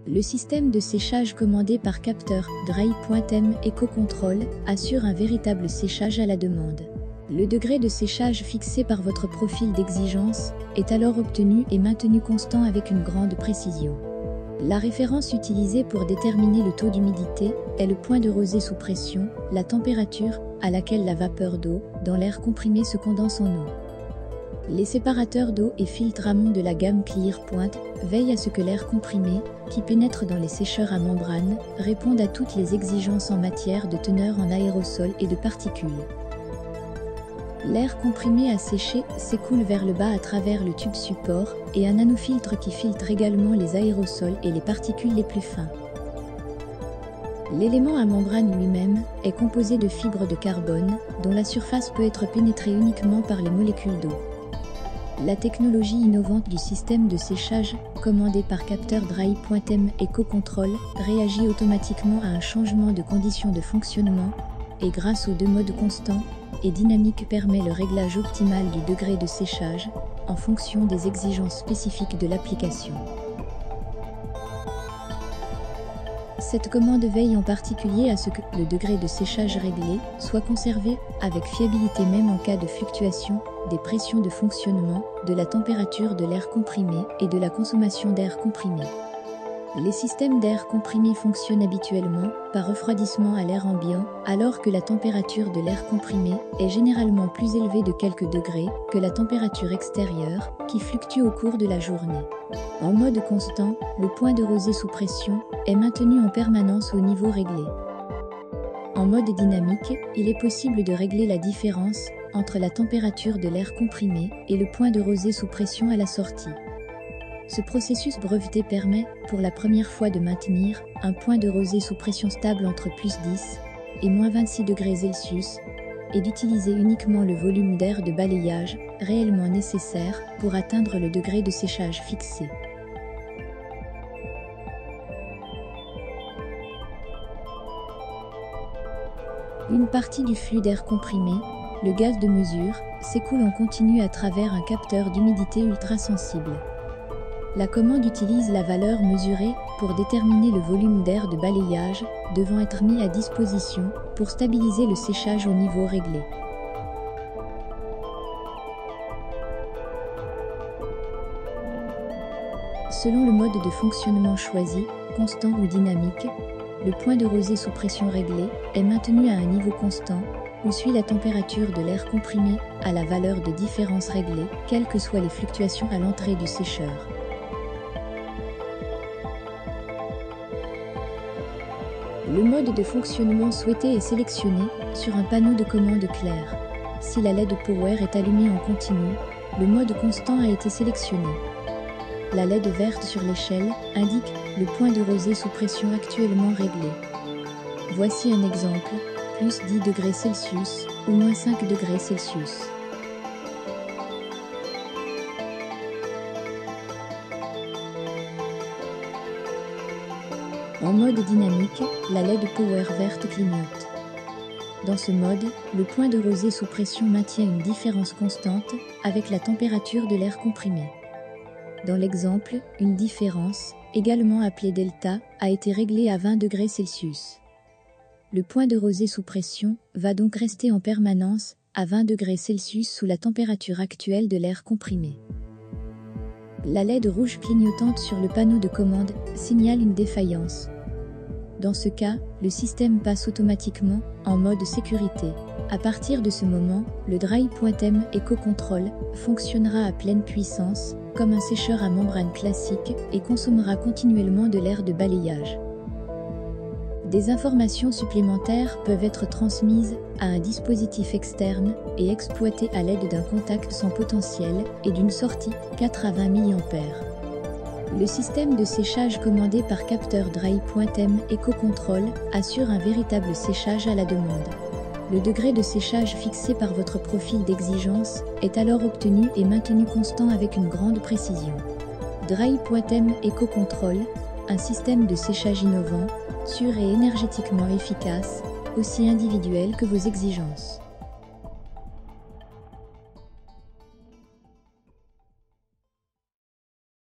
Le système de séchage commandé par capteur Dry.m EcoControl assure un véritable séchage à la demande. Le degré de séchage fixé par votre profil d'exigence est alors obtenu et maintenu constant avec une grande précision. La référence utilisée pour déterminer le taux d'humidité est le point de rosée sous pression, la température à laquelle la vapeur d'eau dans l'air comprimé se condense en eau. Les séparateurs d'eau et filtres amont de la gamme Clearpoint veillent à ce que l'air comprimé, qui pénètre dans les sécheurs à membrane, réponde à toutes les exigences en matière de teneur en aérosol et de particules. L'air comprimé à sécher s'écoule vers le bas à travers le tube support et un nanofiltre qui filtre également les aérosols et les particules les plus fins. L'élément à membrane lui-même est composé de fibres de carbone dont la surface peut être pénétrée uniquement par les molécules d'eau. La technologie innovante du système de séchage, commandé par capteur Dry.m EcoControl, réagit automatiquement à un changement de conditions de fonctionnement et grâce aux deux modes constants et dynamique permet le réglage optimal du degré de séchage en fonction des exigences spécifiques de l'application. Cette commande veille en particulier à ce que le degré de séchage réglé soit conservé avec fiabilité même en cas de fluctuation des pressions de fonctionnement, de la température de l'air comprimé et de la consommation d'air comprimé. Les systèmes d'air comprimé fonctionnent habituellement par refroidissement à l'air ambiant, alors que la température de l'air comprimé est généralement plus élevée de quelques degrés que la température extérieure, qui fluctue au cours de la journée. En mode constant, le point de rosée sous pression est maintenu en permanence au niveau réglé. En mode dynamique, il est possible de régler la différence entre la température de l'air comprimé et le point de rosée sous pression à la sortie. Ce processus breveté permet, pour la première fois, de maintenir un point de rosée sous pression stable entre plus 10 et moins 26 degrés Celsius et d'utiliser uniquement le volume d'air de balayage réellement nécessaire pour atteindre le degré de séchage fixé. Une partie du flux d'air comprimé, le gaz de mesure, s'écoule en continu à travers un capteur d'humidité ultrasensible. La commande utilise la valeur mesurée pour déterminer le volume d'air de balayage devant être mis à disposition pour stabiliser le séchage au niveau réglé. Selon le mode de fonctionnement choisi, constant ou dynamique, le point de rosée sous pression réglée est maintenu à un niveau constant ou suit la température de l'air comprimé à la valeur de différence réglée, quelles que soient les fluctuations à l'entrée du sécheur. Le mode de fonctionnement souhaité est sélectionné sur un panneau de commande clair. Si la LED Power est allumée en continu, le mode constant a été sélectionné. La LED verte sur l'échelle indique le point de rosée sous pression actuellement réglé. Voici un exemple, plus 10 degrés Celsius ou moins 5 degrés Celsius. En mode dynamique, la LED Power verte clignote. Dans ce mode, le point de rosée sous pression maintient une différence constante avec la température de l'air comprimé. Dans l'exemple, une différence, également appelée delta, a été réglée à 20 degrés Celsius. Le point de rosée sous pression va donc rester en permanence à 20 degrés Celsius sous la température actuelle de l'air comprimé. La LED rouge clignotante sur le panneau de commande signale une défaillance. Dans ce cas, le système passe automatiquement en mode sécurité. À partir de ce moment, le Dry.m EcoControl fonctionnera à pleine puissance, comme un sécheur à membrane classique, et consommera continuellement de l'air de balayage. Des informations supplémentaires peuvent être transmises à un dispositif externe et exploitées à l'aide d'un contact sans potentiel et d'une sortie 4 à 20 mA. Le système de séchage commandé par capteur Dry.m EcoControl assure un véritable séchage à la demande. Le degré de séchage fixé par votre profil d'exigence est alors obtenu et maintenu constant avec une grande précision. Dry.m EcoControl, un système de séchage innovant, sûr et énergétiquement efficace, aussi individuel que vos exigences.